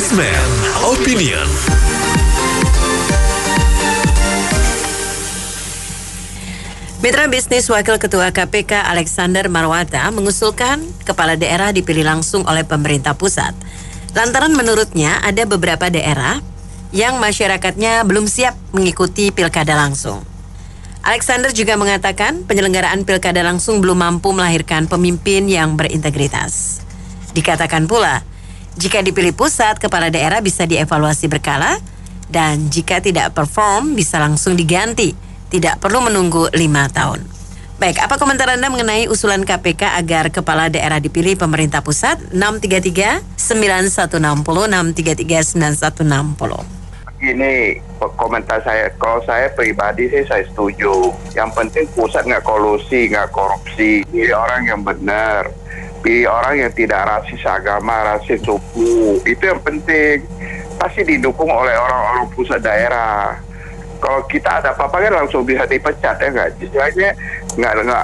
Businessman Opinion. Mitra bisnis Wakil Ketua KPK Alexander Marwata mengusulkan kepala daerah dipilih langsung oleh pemerintah pusat. Lantaran menurutnya ada beberapa daerah yang masyarakatnya belum siap mengikuti pilkada langsung. Alexander juga mengatakan penyelenggaraan pilkada langsung belum mampu melahirkan pemimpin yang berintegritas. Dikatakan pula, jika dipilih pusat, kepala daerah bisa dievaluasi berkala dan jika tidak perform bisa langsung diganti. Tidak perlu menunggu 5 tahun. Baik, apa komentar Anda mengenai usulan KPK agar kepala daerah dipilih pemerintah pusat? 633-9160, 633-9160. Ini komentar saya, kalau saya pribadi sih saya setuju. Yang penting pusat nggak kolusi, nggak korupsi. Pilih orang yang benar, pilih orang yang tidak rasis agama, rasis suku. Itu yang penting. Pasti didukung oleh orang-orang pusat daerah. Kalau kita ada apa-apa kan langsung bisa dipecat ya nggak? Istilahnya nggak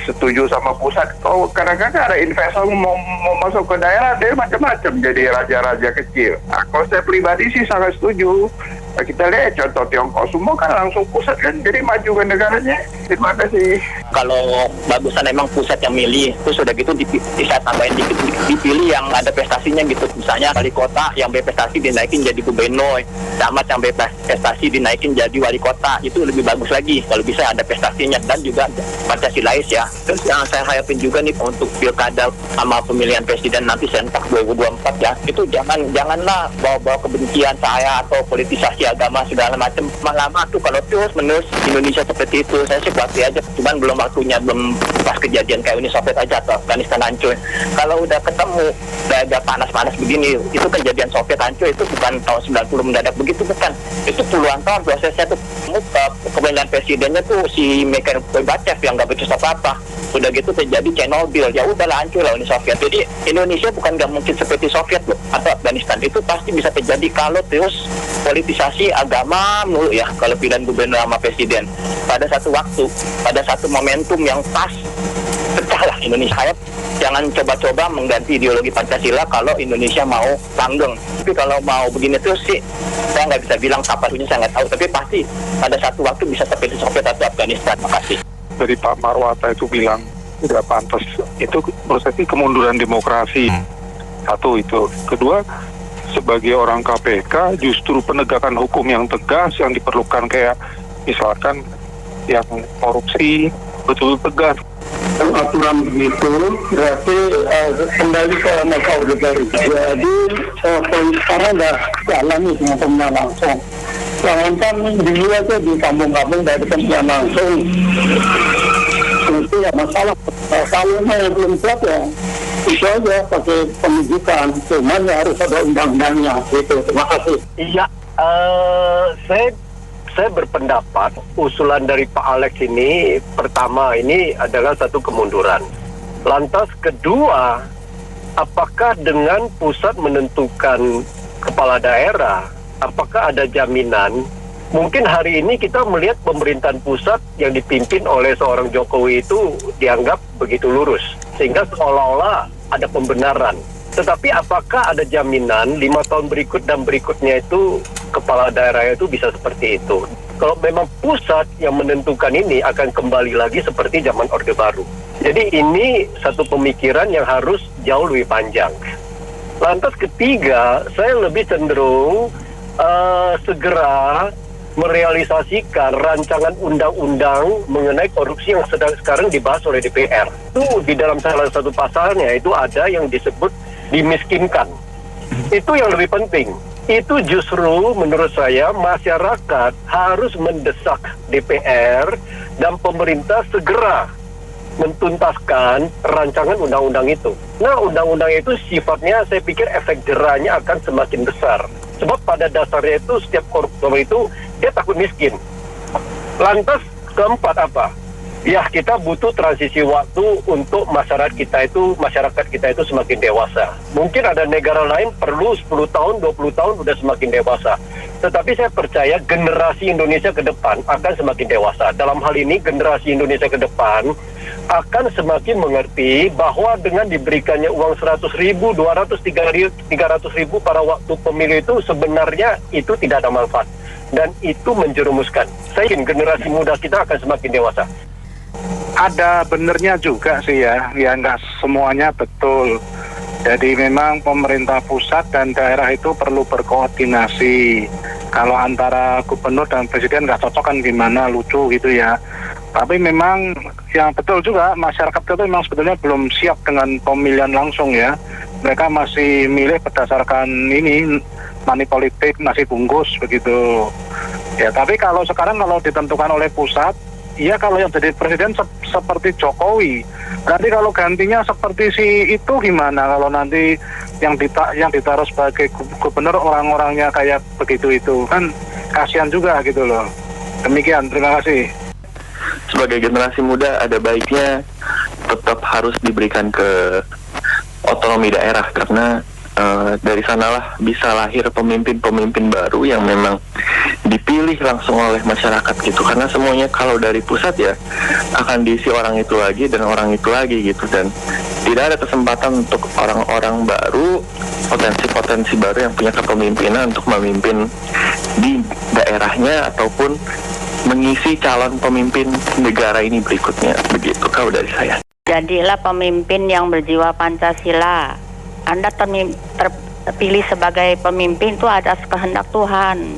setuju sama pusat. Kalau kadang-kadang ada investor mau masuk ke daerah, dia macam-macam jadi raja-raja kecil. Nah, kalau saya pribadi sih sangat setuju. Nah, kita lihat contoh Tiongkok semua kan langsung pusat kan, jadi maju ke negaranya. Terima kasih. Kalau bagusan emang pusat yang milih, terus udah gitu bisa tambahin dikit, dipilih yang ada prestasinya gitu. Misalnya wali kota yang berprestasi dinaikin jadi gubernur, camat yang berprestasi dinaikin jadi wali kota, itu lebih bagus lagi kalau bisa ada prestasinya dan juga Pancasilais ya. Terus yang saya harapin juga nih untuk pilkada sama pemilihan presiden nanti serentak 2024 ya, itu janganlah bawa-bawa kebencian saya atau politisasi agama segala macam. Lama tuh kalau terus menerus Indonesia seperti itu, saya sih khawatir aja. Cuman belum waktunya, belum pas kejadian kayak Uni Soviet aja atau Afghanistan hancur. Kalau udah ketemu agak panas-panas begini, itu kejadian Soviet hancur itu bukan tahun 90 mendadak begitu, bukan. Itu puluhan tahun prosesnya tuh. Pemilihan presidennya tuh si Mikhail Gorbachev yang nggak becus apa-apa. Udah gitu terjadi Chernobyl, ya udahlah hancur lah Uni Soviet. Jadi Indonesia bukan nggak mungkin seperti Soviet loh atau Afghanistan, itu pasti bisa terjadi kalau terus politisasi agama mulu ya, kalau pilihan gubernur sama presiden. Pada satu waktu, pada satu momentum yang pas, pecahlah Indonesia. Jangan coba-coba mengganti ideologi Pancasila kalau Indonesia mau langgeng. Tapi kalau mau begini terus sih, saya nggak bisa bilang kapan punya, saya nggak tahu. Tapi pasti pada satu waktu bisa seperti Soviet atau Afghanistan. Makasih. Dari Pak Marwata itu bilang tidak pantas. Itu prosesnya kemunduran demokrasi. Satu itu. Kedua, sebagai orang KPK justru penegakan hukum yang tegas yang diperlukan, kayak misalkan yang korupsi betul tegas. Aturan begitu berarti kembali ke masa Orde Baru. Jadi sekarang udah jalan nih dengan pemilihan langsung. Jangankan dulu aja di kampung-kampung dari pemilihan langsung itu ya masalah. Salahnya yang belum siap ya itu aja pakai penunjukan. Cuman ya harus ada undang-undangnya gitu. Terima kasih. Iya, saya berpendapat usulan dari Pak Alex ini, pertama ini adalah satu kemunduran. Lantas kedua, apakah dengan pusat menentukan kepala daerah, apakah ada jaminan? Mungkin hari ini kita melihat pemerintahan pusat yang dipimpin oleh seorang Jokowi itu dianggap begitu lurus, sehingga seolah-olah ada pembenaran. Tetapi apakah ada jaminan 5 tahun berikut dan berikutnya itu kepala daerah itu bisa seperti itu? Kalau memang pusat yang menentukan ini akan kembali lagi seperti zaman Orde Baru. Jadi ini satu pemikiran yang harus jauh lebih panjang. Lantas ketiga, saya lebih cenderung segera merealisasikan rancangan undang-undang mengenai korupsi yang sekarang dibahas oleh DPR. Itu di dalam salah satu pasalnya itu ada yang disebut dimiskinkan. Itu yang lebih penting. Itu justru menurut saya masyarakat harus mendesak DPR dan pemerintah segera mentuntaskan rancangan undang-undang itu. Nah, undang-undang itu sifatnya saya pikir efek jerahnya akan semakin besar. Sebab pada dasarnya itu setiap koruptor itu dia takut miskin. Lantas keempat apa? Ya, kita butuh transisi waktu untuk masyarakat kita itu semakin dewasa. Mungkin ada negara lain perlu 10 tahun, 20 tahun udah semakin dewasa. Tetapi saya percaya generasi Indonesia ke depan akan semakin dewasa. Dalam hal ini generasi Indonesia ke depan akan semakin mengerti bahwa dengan diberikannya uang 100.000, 200, 300.000 pada waktu pemilu itu sebenarnya itu tidak ada manfaat. Dan itu menjerumuskan. Saya yakin generasi muda kita akan semakin dewasa. Ada benernya juga sih ya nggak semuanya betul. Jadi memang pemerintah pusat dan daerah itu perlu berkoordinasi. Kalau antara gubernur dan presiden nggak cocok kan gimana, lucu gitu ya. Tapi memang yang betul juga masyarakat itu memang sebetulnya belum siap dengan pemilihan langsung ya. Mereka masih milih berdasarkan ini money politik, nasi bungkus begitu. Ya tapi kalau sekarang kalau ditentukan oleh pusat, iya kalau yang jadi presiden seperti Jokowi. Nanti kalau gantinya seperti si itu gimana? Kalau nanti yang ditaruh sebagai gubernur orang-orangnya kayak begitu itu kan kasihan juga gitu loh. Demikian, terima kasih. Sebagai generasi muda ada baiknya tetap harus diberikan ke otonomi daerah karena dari sanalah bisa lahir pemimpin-pemimpin baru yang memang dipilih langsung oleh masyarakat gitu. Karena semuanya kalau dari pusat ya akan diisi orang itu lagi dan orang itu lagi gitu, dan tidak ada kesempatan untuk orang-orang baru, potensi-potensi baru yang punya kepemimpinan untuk memimpin di daerahnya ataupun mengisi calon pemimpin negara ini berikutnya. Begitu kalau dari saya. Jadilah pemimpin yang berjiwa Pancasila. Anda terpilih sebagai pemimpin itu atas kehendak Tuhan.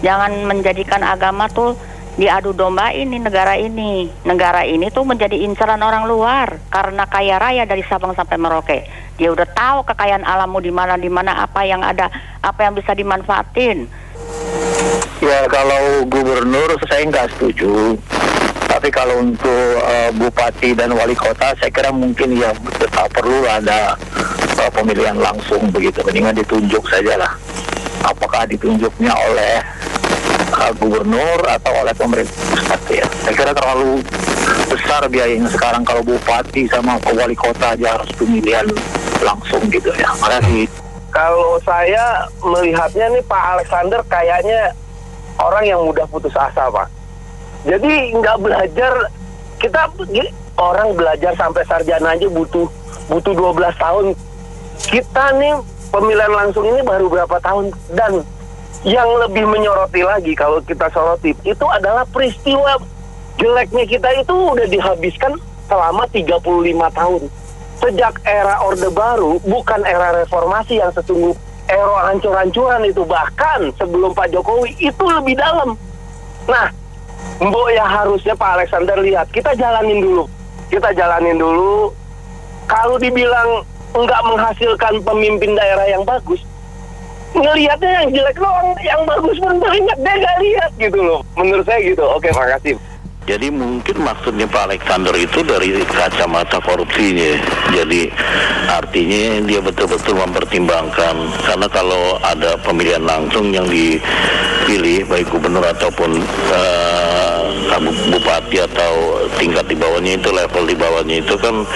Jangan menjadikan agama tuh diadu domba ini negara ini. Negara ini tuh menjadi incaran orang luar karena kaya raya dari Sabang sampai Merauke. Dia udah tahu kekayaan alammu di mana apa yang ada, apa yang bisa dimanfaatin. Ya kalau gubernur saya nggak setuju. Tapi kalau untuk bupati dan wali kota saya kira mungkin ya tetap perlu ada pemilihan langsung begitu. Mendingan ditunjuk saja lah. Apakah ditunjuknya oleh gubernur atau oleh pemerintah pusat ya. Saya kira terlalu besar biayanya sekarang kalau bupati sama wali kota aja harus pemilihan langsung gitu ya. Makasih. Kalau saya melihatnya nih Pak Alexander kayaknya orang yang mudah putus asa, Pak. Jadi nggak belajar, orang belajar sampai sarjana aja butuh 12 tahun. Kita nih pemilihan langsung ini baru berapa tahun, dan yang lebih menyoroti lagi kalau kita soroti itu adalah peristiwa jeleknya kita itu udah dihabiskan selama 35 tahun. Sejak era Orde Baru, bukan era reformasi yang sesungguh era hancur-hancuran itu, bahkan sebelum Pak Jokowi itu lebih dalam. Nah, Mbok ya harusnya Pak Alexander lihat, kita jalanin dulu. Kalau dibilang nggak menghasilkan pemimpin daerah yang bagus, ngelihatnya yang jelek doang, yang bagus pun banyak dia nggak lihat gitu loh. Menurut saya gitu. Oke, makasih. Jadi mungkin maksudnya Pak Alexander itu dari kacamata korupsinya. Jadi artinya dia betul-betul mempertimbangkan. Karena kalau ada pemilihan langsung yang dipilih baik gubernur ataupun bupati atau tingkat di bawahnya itu, level di bawahnya itu kan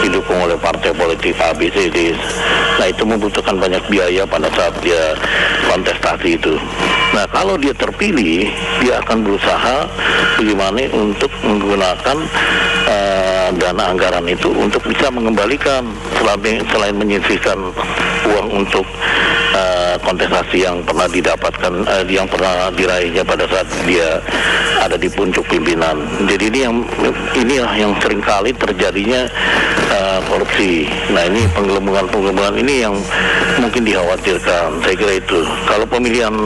didukung oleh partai politik ABCD. Nah itu membutuhkan banyak biaya pada saat dia kontestasi itu. Nah kalau dia terpilih, dia akan berusaha bagaimana untuk menggunakan dana anggaran itu untuk bisa mengembalikan selain menyisihkan uang untuk kontestasi yang pernah didapatkan, yang pernah diraihnya pada saat dia ada di puncak pimpinan. Jadi inilah yang seringkali terjadinya korupsi. Nah ini penggelembungan ini yang mungkin dikhawatirkan. Saya kira itu. Kalau pemilihan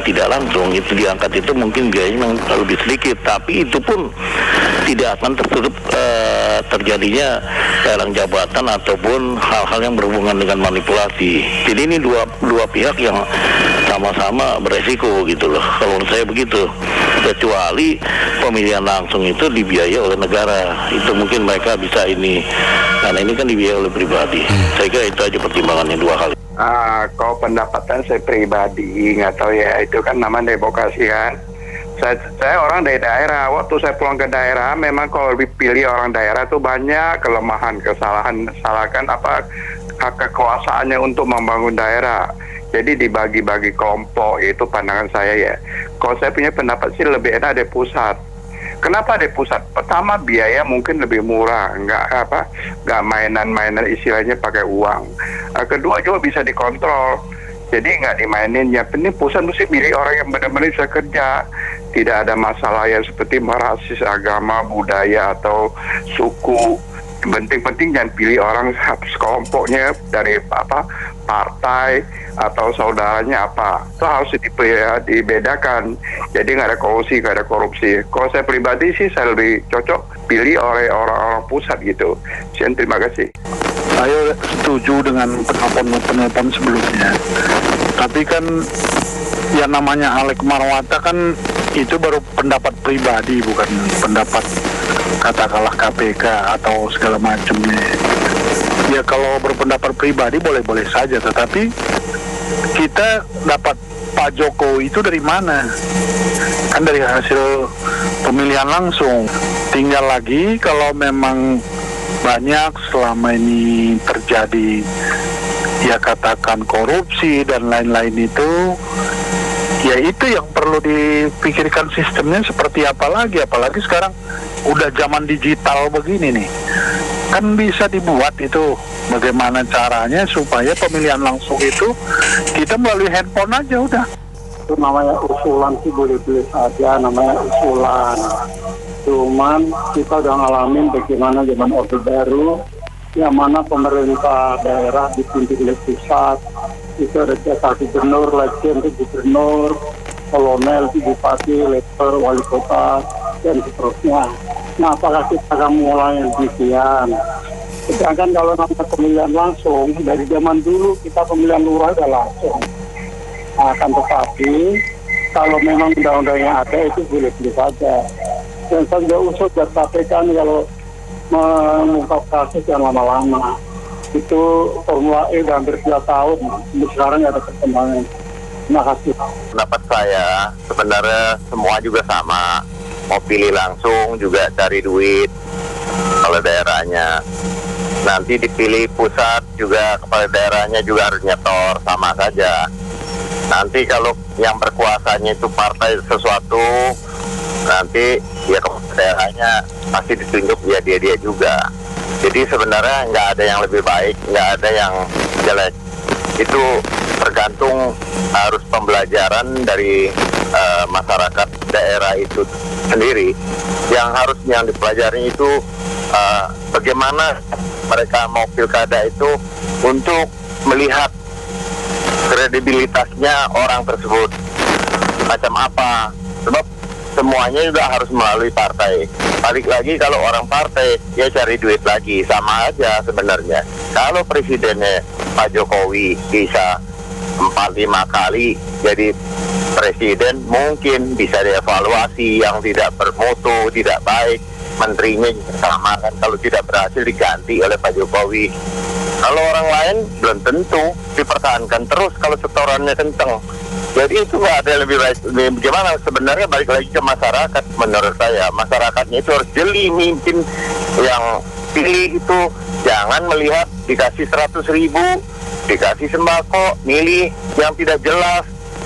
tidak langsung itu diangkat itu mungkin biayanya memang lebih sedikit, tapi itu pun tidak akan tertutup terjadinya lelang jabatan ataupun hal-hal yang berhubungan dengan manipulasi. Jadi ini dua pihak yang sama-sama beresiko gitu loh. Kalau menurut saya begitu. Kecuali pemilihan langsung itu dibiayai oleh negara, itu mungkin mereka bisa ini, karena ini kan dibiayai oleh pribadi. Saya kira itu aja pertimbangannya, dua hal. Kalau pendapatan saya pribadi nggak tahu ya, itu kan namanya demokrasi kan. Saya orang dari daerah. Waktu saya pulang ke daerah, memang kalau dipilih orang daerah tuh banyak kelemahan, kesalahan kekuasaannya untuk membangun daerah. Jadi dibagi-bagi kelompok, itu pandangan saya ya. Kalau saya punya pendapat sih lebih enak dari pusat. Kenapa di pusat? Pertama, biaya mungkin lebih murah, nggak mainan-mainan istilahnya pakai uang. Kedua, juga bisa dikontrol. Jadi nggak dimainin. Yang penting pusat mesti pilih orang yang benar-benar bisa kerja. Tidak ada masalah yang seperti rasis, agama, budaya, atau suku. Yang penting jangan pilih orang sekelompoknya dari partai atau saudaranya apa. Itu harus dibedakan. Jadi nggak ada kolusi, nggak ada korupsi. Kalau saya pribadi sih saya lebih cocok pilih oleh orang-orang pusat gitu. Sekian, terima kasih. Saya setuju dengan penelpon sebelumnya. Tapi kan yang namanya Alex Marwata kan itu baru pendapat pribadi, bukan pendapat katakanlah KPK atau segala macamnya. Ya kalau berpendapat pribadi boleh-boleh saja, tetapi kita dapat Pak Jokowi itu dari mana? Kan dari hasil pemilihan langsung. Tinggal lagi kalau memang banyak selama ini terjadi ya katakan korupsi dan lain-lain itu, ya itu yang perlu dipikirkan sistemnya seperti apa lagi, apalagi sekarang udah zaman digital begini nih. Kan bisa dibuat itu bagaimana caranya supaya pemilihan langsung itu kita melalui handphone aja udah. Itu namanya usulan sih boleh-boleh saja, namanya usulan. Cuman kita udah ngalamin bagaimana zaman Orde Baru, yang mana pemerintah daerah dipimpin oleh pusat. Itu ada jasa gubernur, legend gubernur, kolonel, bupati, letter, wali kota, dan seterusnya. Nah, apakah kita akan mulai yang demikian? Sedangkan kalau namanya pemilihan langsung, dari zaman dulu kita pemilihan lurah udah langsung. Akan tetapi, kalau memang undang-undang yang ada itu boleh-boleh saja. Dan saya juga usul buat KPK kalau mengungkap kasus yang lama-lama. Itu Formula E udah hampir 2 tahun, sampai sekarang nggak ada perkembangan. Terima kasih. Pendapat saya sebenarnya semua juga sama. Mau pilih langsung juga cari duit kalau daerahnya. Nanti dipilih pusat juga kepala daerahnya juga harus nyetor, sama saja. Nanti kalau yang berkuasanya itu partai sesuatu, nanti ya kepala daerahnya pasti ditunjuk ya dia juga. Jadi sebenarnya nggak ada yang lebih baik, nggak ada yang jelek. Itu tergantung harus pembelajaran dari masyarakat daerah itu sendiri. Yang dipelajari itu bagaimana mereka mau pilkada itu untuk melihat kredibilitasnya orang tersebut macam apa. Sebab semuanya juga harus melalui partai. Balik lagi kalau orang partai, ya cari duit lagi. Sama aja sebenarnya. Kalau presidennya Pak Jokowi bisa 4-5 kali jadi presiden, mungkin bisa dievaluasi yang tidak bermutu, tidak baik. Menterinya sama kan, kalau tidak berhasil diganti oleh Pak Jokowi. Kalau orang lain belum tentu dipertahankan terus kalau setorannya kenceng. Jadi itu nggak ada yang lebih baik. Bagaimana sebenarnya balik lagi ke masyarakat, menurut saya masyarakatnya itu harus jeli mimpin yang pilih itu. Jangan melihat dikasih 100.000, dikasih sembako, milih yang tidak jelas.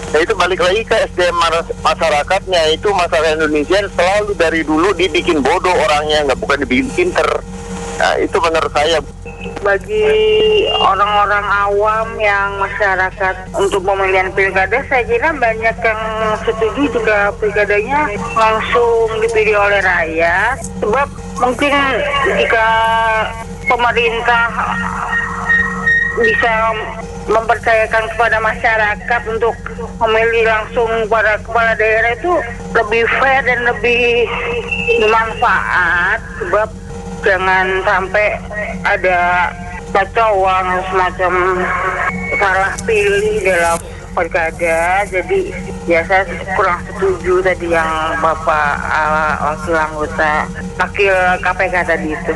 Nah itu balik lagi ke SDM masyarakatnya. Itu masyarakat Indonesia selalu dari dulu dibikin bodoh orangnya, nggak bukan dibikin pinter. Nah itu menurut saya. Bagi orang-orang awam yang masyarakat untuk pemilihan pilkada, saya kira banyak yang setuju jika pilkadanya langsung dipilih oleh rakyat. Sebab mungkin jika pemerintah bisa mempercayakan kepada masyarakat untuk memilih langsung pada kepala daerah itu lebih fair dan lebih bermanfaat. Sebab jangan sampai ada kacauan semacam salah pilih dalam pilkada. Jadi ya saya kurang setuju tadi yang Bapak wakil KPK tadi itu.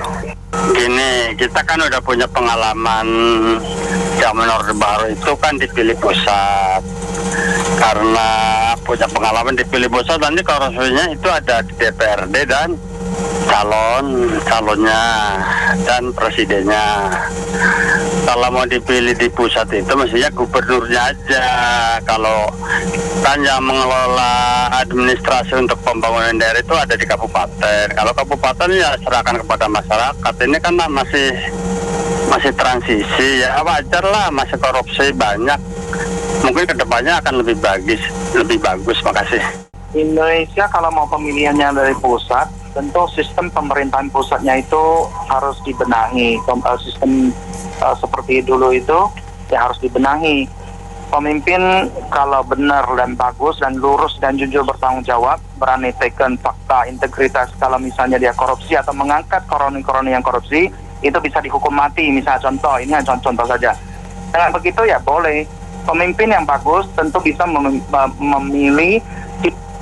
Gini, kita kan udah punya pengalaman zaman Orde Baru itu kan dipilih pusat. Karena punya pengalaman dipilih pusat, nanti korupsinya itu ada di DPRD dan calonnya dan presidennya. Kalau mau dipilih di pusat itu mestinya gubernurnya aja. Kalau kan yang mengelola administrasi untuk pembangunan daerah itu ada di kabupaten. Kalau kabupaten ya serahkan kepada masyarakat. Ini kan masih transisi, ya wajar lah, masih korupsi banyak. Mungkin kedepannya akan lebih bagus. Makasih. Indonesia kalau mau pemilihannya dari pusat, tentu sistem pemerintahan pusatnya itu harus dibenahi. Sistem seperti dulu itu ya harus dibenahi. Pemimpin kalau benar dan bagus dan lurus dan jujur bertanggung jawab, berani taken fakta, integritas, kalau misalnya dia korupsi atau mengangkat koroni-koroni yang korupsi, itu bisa dihukum mati. Misalnya contoh, ini hanya contoh saja. Dengan begitu ya boleh. Pemimpin yang bagus tentu bisa memilih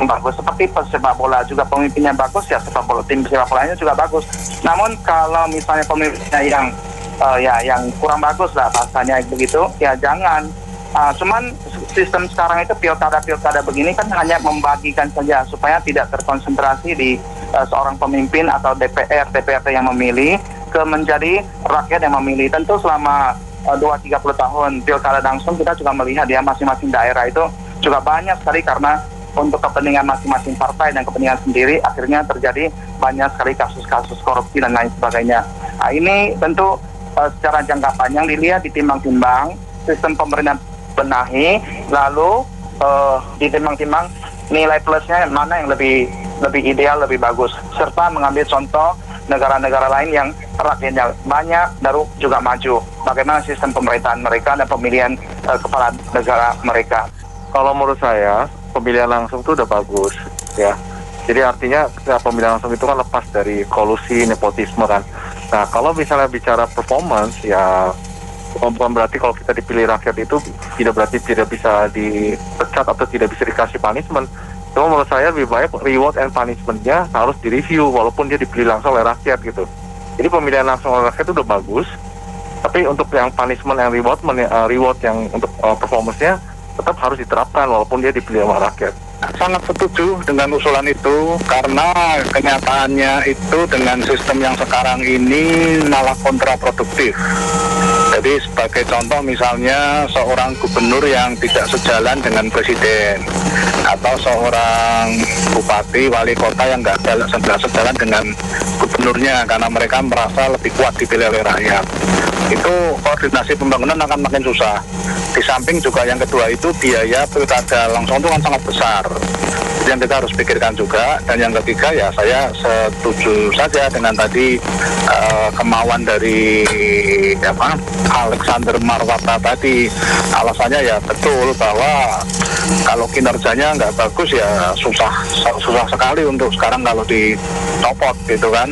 yang bagus. Seperti sepak bola juga, pemimpinnya bagus ya tim sepak bolanya juga bagus. Namun kalau misalnya pemimpinnya yang kurang bagus lah bahasanya begitu, ya jangan. Cuman sistem sekarang itu pilkada begini kan hanya membagikan saja supaya tidak terkonsentrasi di seorang pemimpin atau DPRD yang memilih ke menjadi rakyat yang memilih. Tentu selama 2-30 tahun pilkada langsung kita juga melihat ya masing-masing daerah itu juga banyak sekali karena untuk kepentingan masing-masing partai dan kepentingan sendiri akhirnya terjadi banyak sekali kasus-kasus korupsi dan lain sebagainya. Nah, ini tentu secara jangka panjang dilihat, ditimbang-timbang, sistem pemerintahan benahi, lalu ditimbang-timbang nilai plusnya mana yang lebih ideal, lebih bagus, serta mengambil contoh negara-negara lain yang rakyatnya banyak baru juga maju. Bagaimana sistem pemerintahan mereka dan pemilihan kepala negara mereka. Kalau menurut saya pemilihan langsung itu udah bagus ya. Jadi artinya pemilihan langsung itu kan lepas dari kolusi, nepotisme kan. Nah kalau misalnya bicara performance ya bukan berarti kalau kita dipilih rakyat itu tidak berarti tidak bisa dipecat atau tidak bisa dikasih punishment. Cuma menurut saya lebih baik reward and punishment-nya harus direview walaupun dia dipilih langsung oleh rakyat gitu. Jadi pemilihan langsung oleh rakyat itu udah bagus. Tapi untuk yang punishment and reward yang untuk performance-nya tetap harus diterapkan walaupun dia dipilih oleh rakyat. Sangat setuju dengan usulan itu karena kenyataannya itu dengan sistem yang sekarang ini malah kontraproduktif. Jadi sebagai contoh misalnya seorang gubernur yang tidak sejalan dengan presiden atau seorang bupati, wali kota yang nggak sejalan dengan gubernurnya karena mereka merasa lebih kuat dipilih oleh rakyat. Itu koordinasi pembangunan akan makin susah. Di samping juga yang kedua itu biaya pilkada langsung itu kan sangat besar. Yang kita harus pikirkan juga. Dan yang ketiga ya saya setuju saja dengan tadi kemauan dari Alexander Marwata tadi. Alasannya ya betul bahwa kalau kinerjanya nggak bagus ya susah sekali untuk sekarang kalau dicopot gitu kan.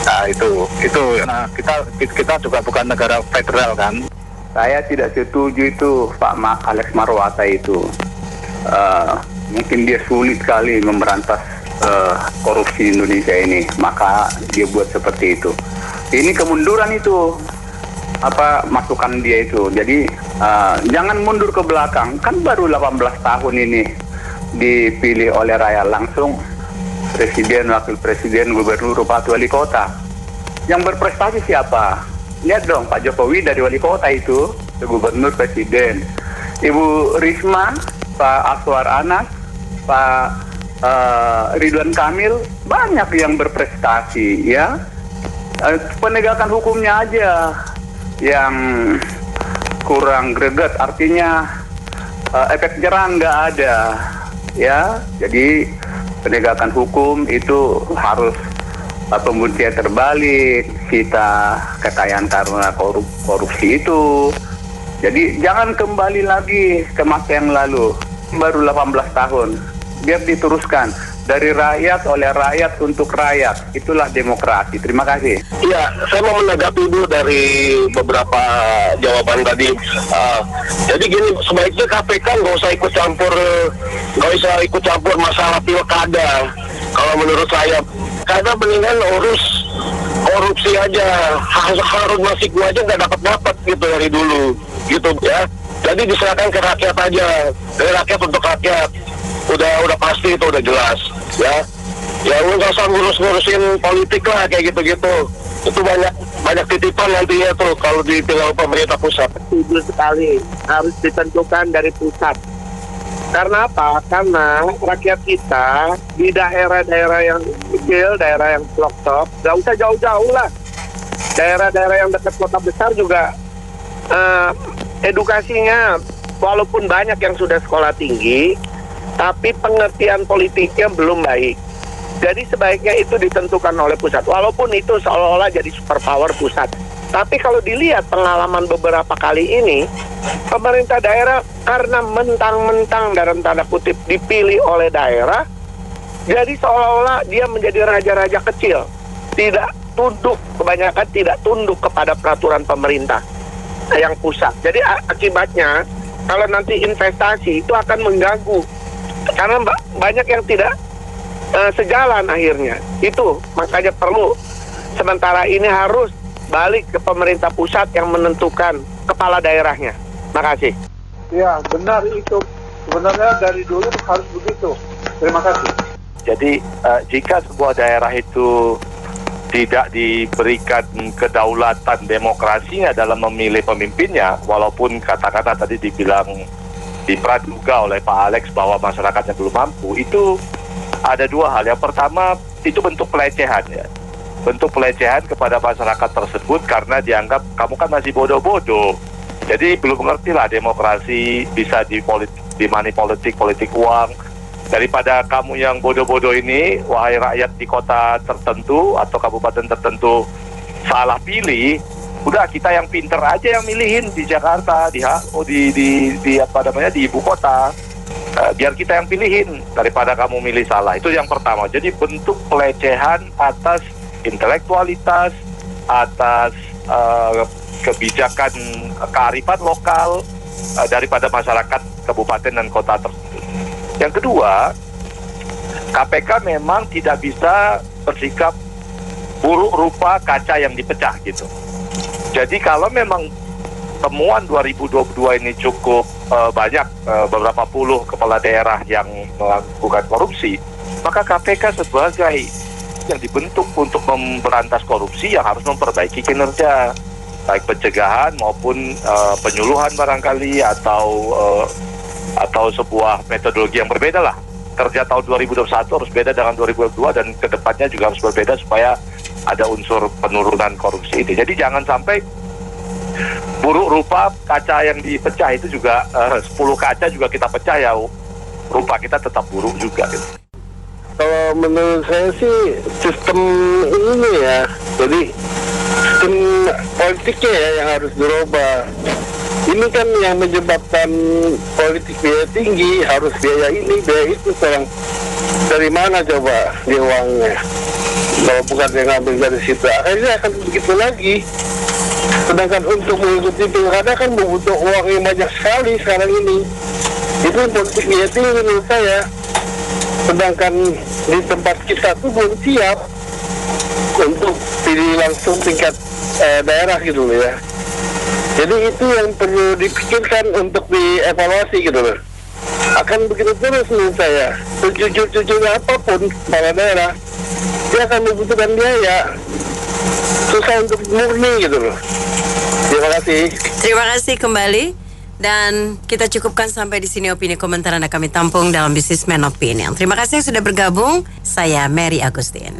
Nah itu. Nah kita juga bukan negara federal kan. Saya tidak setuju itu Pak Alex Marwata itu. Mungkin dia sulit sekali memberantas korupsi di Indonesia ini, maka dia buat seperti itu. Ini kemunduran itu masukan dia itu. Jadi jangan mundur ke belakang. Kan baru 18 tahun ini dipilih oleh rakyat langsung. Presiden, wakil presiden, gubernur, bupati, wali kota. Yang berprestasi siapa? Lihat dong, Pak Jokowi dari wali kota itu ke gubernur, presiden. Ibu Risma, Pak Aswar Anas, Pak Ridwan Kamil, banyak yang berprestasi ya. Penegakan hukumnya aja yang kurang greget, artinya efek jerah nggak ada ya. Jadi penegakan hukum itu harus pembuktian terbalik, kita kekayaan karena korupsi itu. Jadi jangan kembali lagi ke masa yang lalu. Baru 18 tahun. Biar diteruskan dari rakyat, oleh rakyat, untuk rakyat. Itulah demokrasi. Terima kasih. Iya, saya mau menanggapi dulu dari beberapa jawaban tadi. Jadi gini, sebaiknya KPK nggak usah ikut campur masalah pilkada. Kalau menurut saya, karena mendingan urus korupsi aja. Harun Masiku aja nggak dapat gitu dari dulu, gitu ya. Jadi diserahkan ke rakyat aja, dari rakyat untuk rakyat. Udah pasti itu udah jelas, ya. Ya lu nggak usah ngurus-ngurusin politik lah kayak gitu-gitu. Itu banyak titipan nantinya tuh kalau dipilih pemerintah pusat. Setuju sekali, harus ditentukan dari pusat. Karena apa? Karena rakyat kita di daerah-daerah yang kecil, daerah yang pelosok, nggak usah jauh-jauh lah. Daerah-daerah yang dekat kota besar juga edukasinya walaupun banyak yang sudah sekolah tinggi, tapi pengertian politiknya belum baik. Jadi sebaiknya itu ditentukan oleh pusat, walaupun itu seolah-olah jadi superpower pusat. Tapi kalau dilihat pengalaman beberapa kali ini, pemerintah daerah karena mentang-mentang dalam tanda kutip dipilih oleh daerah, jadi seolah-olah dia menjadi raja-raja kecil, tidak tunduk, kebanyakan tidak tunduk kepada peraturan pemerintah yang pusat. Jadi akibatnya kalau nanti investasi itu akan mengganggu, karena banyak yang tidak sejalan akhirnya. Itu makanya perlu sementara ini harus balik ke pemerintah pusat yang menentukan kepala daerahnya. Makasih. Ya, benar itu. Sebenarnya dari dulu harus begitu. Terima kasih. Jadi jika sebuah daerah itu tidak diberikan kedaulatan demokrasinya dalam memilih pemimpinnya, walaupun kata-kata tadi dibilang dipraduga oleh Pak Alex bahwa masyarakatnya belum mampu, itu ada dua hal. Yang pertama, itu bentuk pelecehan ya. Bentuk pelecehan kepada masyarakat tersebut karena dianggap kamu kan masih bodoh-bodoh. Jadi belum mengerti lah demokrasi, bisa di money politik uang. Daripada kamu yang bodoh-bodoh ini, wahai rakyat di kota tertentu atau kabupaten tertentu salah pilih, udah kita yang pinter aja yang milihin di Jakarta, di ibu kota. Biar kita yang pilihin daripada kamu milih salah. Itu yang pertama. Jadi bentuk pelecehan atas intelektualitas, atas kebijakan kearifan lokal daripada masyarakat kabupaten dan kota tersebut. Yang kedua, KPK memang tidak bisa bersikap buruk rupa kaca yang dipecah gitu. Jadi kalau memang temuan 2022 ini cukup banyak, beberapa puluh kepala daerah yang melakukan korupsi, maka KPK sebagai yang dibentuk untuk memberantas korupsi yang harus memperbaiki kinerja, baik pencegahan maupun penyuluhan barangkali atau sebuah metodologi yang berbeda lah. Kerja tahun 2021 harus beda dengan 2022 dan kedepannya juga harus berbeda supaya ada unsur penurunan korupsi ini. Jadi jangan sampai buruk rupa kaca yang dipecah itu juga 10 kaca juga kita pecah ya, rupa kita tetap buruk juga gitu. Kalau menurut saya sih sistem ini ya, jadi sistem politiknya ya yang harus dirubah. Ini kan yang menyebabkan politik biaya tinggi, harus biaya ini, biaya itu. Sekarang dari mana coba dia uangnya? Kalau bukan yang ngambil dari situ, akhirnya akan begitu lagi. Sedangkan untuk mengikuti pilkada kan membutuhkan uang yang banyak sekali sekarang ini. Itu politik biaya tinggi menurut saya. Sedangkan di tempat kita tuh belum siap untuk pilih langsung tingkat daerah gitu loh ya. Jadi itu yang perlu dipikirkan untuk dievaluasi gitu loh. Akan begitu terus menurut saya. Sejujur-jujurnya apapun kepala daerah, dia akan membutuhkan biaya. Susah untuk murni gitu loh. Terima kasih. Terima kasih kembali. Dan kita cukupkan sampai di sini opini komentar Anda kami tampung dalam Businessman Opinion. Terima kasih yang sudah bergabung. Saya Mary Agustin.